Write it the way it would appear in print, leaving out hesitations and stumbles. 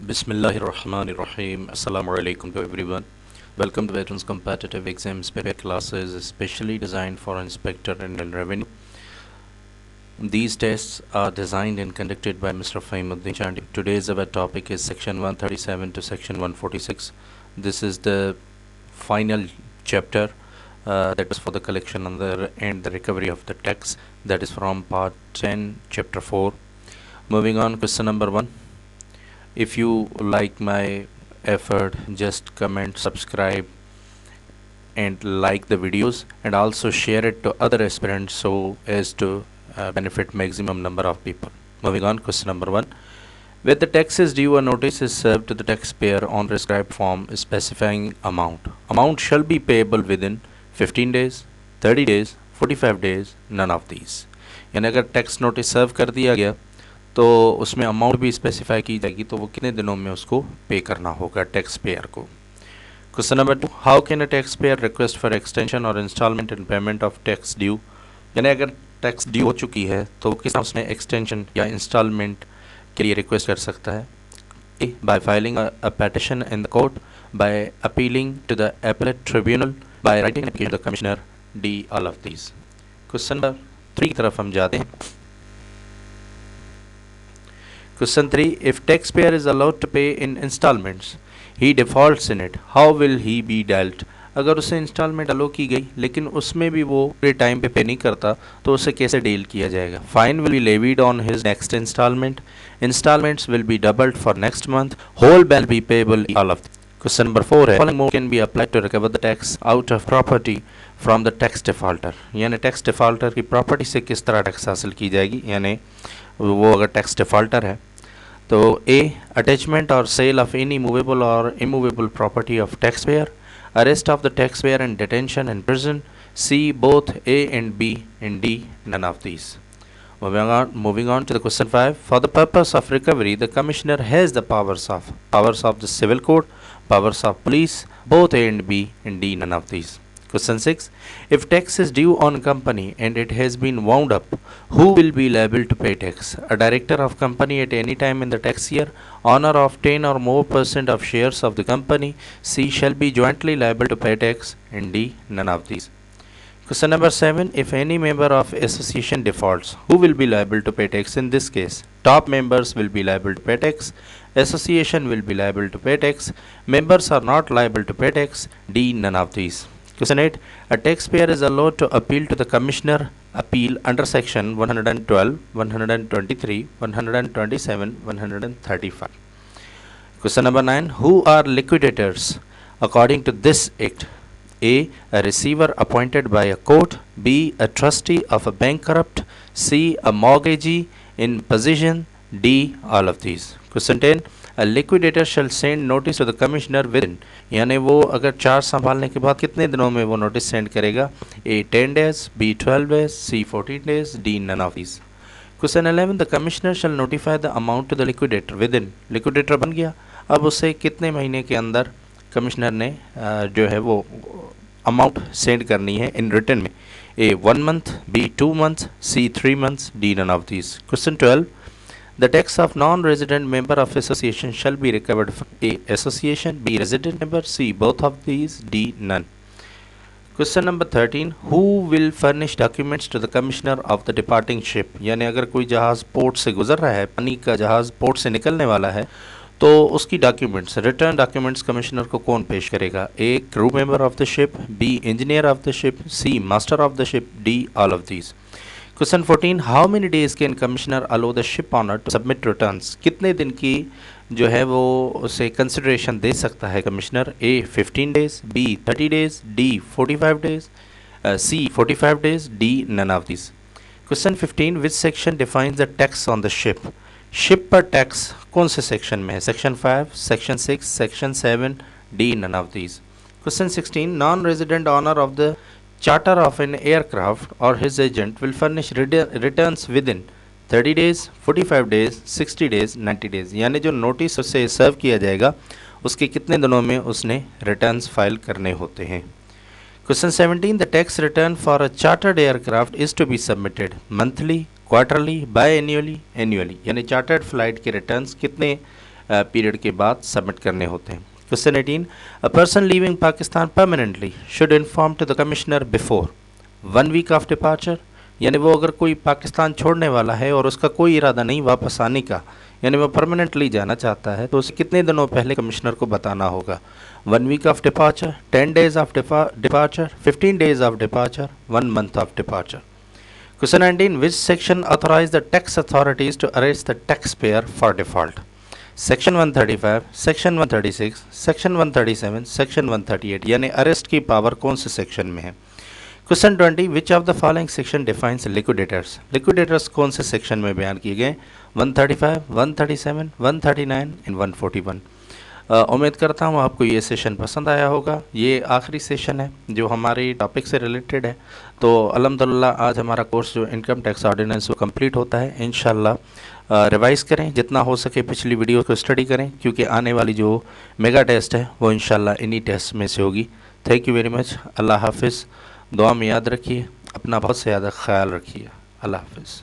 Bismillahirrahmanirrahim. Assalamu alaikum to everyone. Welcome to Veterans Competitive Exams Prepare classes specially designed for Inspector and Revenue. These tests are designed and conducted by Mr. Faheemuddin. Today's our topic is Section 137 to Section 146. This is the final chapter that is for the collection and the recovery of the tax. That is from Part 10, Chapter 4. Moving on, question number 1. If you like my effort, just comment, subscribe and like the videos, and also share it to other aspirants so as to benefit maximum number of people. Moving on, question number 1. Where the tax is due, a notice is served to the taxpayer on prescribed form specifying amount. Amount shall be payable within 15 days, 30 days, 45 days, none of these. यानी अगर tax notice serve कर दिया गया तो उसमें amount भी specify की जाएगी, तो वो कितने दिनों में उसको पे करना होगा टैक्स पेयर को. Question number 2. How can a tax payer request for extension or installment in payment of tax due. यानी अगर टैक्स ड्यू हो चुकी है तो किस तरह उसमें एक्सटेंशन या इंस्टॉलमेंट के लिए रिक्वेस्ट कर सकता है. A, by filing a petition in the court, by appealing to the appellate tribunal, by writing an application to the commissioner. D, all of these. Question number 3 की तरफ हम जाते हैं. Question 3. If taxpayer is allowed to pay in installments, he defaults in it, how will he be dealt? अगर उसे instalment अलो की गई लेकिन उसमें भी वो पूरे टाइम पे नहीं करता तो उसे कैसे डील किया जाएगा. Fine will be levied on his next instalment. Instalments will be doubled for next month. Whole bill be payable all of. Question number 4 है. Following mode can be applied to recover the tax out of property from the tax defaulter. यानी tax defaulter की property से किस तरह tax हासिल की जाएगी, यानी वो अगर टैक्स डिफॉल्टर है तो ए, अटैचमेंट और सेल ऑफ एनी मूवेबल और immovable property of taxpayer, arrest of the taxpayer and detention and prison. C, both A and B, and D, none of these. Moving on to the question 5. For the purpose of recovery, the commissioner has the powers of the civil code, powers of police, both A and B, and D, none of these. Question 6. If tax is due on company and it has been wound up, who will be liable to pay tax? A director of company at any time in the tax year, owner of 10 or more % of shares of the company. C, shall be jointly liable to pay tax, and D, none of these. Question number 7. If any member of association defaults, who will be liable to pay tax in this case? Top members will be liable to pay tax. Association will be liable to pay tax. Members are not liable to pay tax. D, none of these. Question 8. A taxpayer is allowed to appeal to the commissioner appeal under section 112, 123, 127, 135. Question number 9. Who are liquidators according to this act? A, a receiver appointed by a court. B, a trustee of a bankrupt. C, a mortgagee in possession. D, all of these. Question 10. A liquidator shall send notice to the commissioner within, यानी वो अगर charge संभालने के बाद कितने दिनों में वो नोटिस सेंड करेगा. A, 10 days, B, 12 days, C, 14 days, D, none of these. Question 11. The commissioner shall notify the amount to the liquidator within. Liquidator बन गया, अब उसे कितने महीने के अंदर कमिश्नर ने जो है वो अमाउंट सेंड करनी है इन रिटर्न में. A, 1 month, B, 2 months, C, 3 months, D, none of these. Question 12. The tax of non-resident member of association shall be recovered from A, association, B, resident member, C, both of these, D, none. Question number 13. Who will furnish documents to the commissioner of the departing ship? यानी अगर कोई जहाज़ port से गुजर रहा है, पानी का जहाज़ पोर्ट से निकलने वाला है, तो उसकी डॉक्यूमेंट्स, रिटर्न डॉक्यूमेंट्स कमिश्नर को कौन पेश करेगा. A, crew member of the ship. B, engineer of the ship. C, master of the ship. D, all of these. Question 14. How many days can commissioner allow the ship owner to submit returns? कितने दिन की जो है वो उसे consideration दे सकता है commissioner. A, 15 days, B, 30 days, D, 45 days, C, 45 days, D, none of these. Question 15. Which section defines the tax on the ship? Ship पर टैक्स कौन से सेक्शन में है. Section 5, section 6, section 7, D, none of these. Question 16. Non-resident owner of the charter of an aircraft or his agent will furnish returns within 30 days, 45 days, 60 days, 90 days. यानी जो notice उससे सर्व किया जाएगा उसके कितने दिनों में उसने रिटर्न्स फाइल करने होते हैं. Question 17. The tax return for a chartered aircraft is to be submitted monthly, quarterly, biannually, annually. यानी चार्टर्ड फ्लाइट के रिटर्न्स कितने पीरियड के बाद सबमिट करने होते हैं। Question 18, a person leaving Pakistan permanently should inform to the commissioner before 1 week of departure, यानी वो अगर कोई पाकिस्तान छोड़ने वाला है और उसका कोई इरादा नहीं वापस आने का, यानी वो परमानेंटली जाना चाहता है, तो उसे कितने दिनों पहले कमिश्नर को बताना होगा? 1 week of departure, 10 days of departure, 15 days of departure, 1 month of departure. Question 19, which section authorize the tax authorities to arrest the taxpayer for default? Section 135, Section 136, Section 137, Section 138, यानी अरेस्ट की power कौन से section में है? Question 20, which of the following section defines liquidators? liquidators कौन से section में बयान किए गए? 135, 137, 139 and 141। उम्मीद करता हूँ आपको ये सेशन पसंद आया होगा। ये आखिरी सेशन है जो हमारे टॉपिक से रिलेटेड है। तो अल्हम्दुलिल्लाह आज हमारा कोर्स जो इनकम टैक्स ऑर्डिनेंस वो कंप्लीट होता है। इंशाल्लाह रिवाइज़ करें, जितना हो सके पिछली वीडियो को स्टडी करें, क्योंकि आने वाली जो मेगा टेस्ट है वो इंशाल्लाह इन्हीं टेस्ट में से होगी। Thank you very much. अल्लाह हाफिज़। दुआ में याद रखिए, अपना बहुत से ज़्यादा ख्याल रखिए। अल्लाह हाफिज़।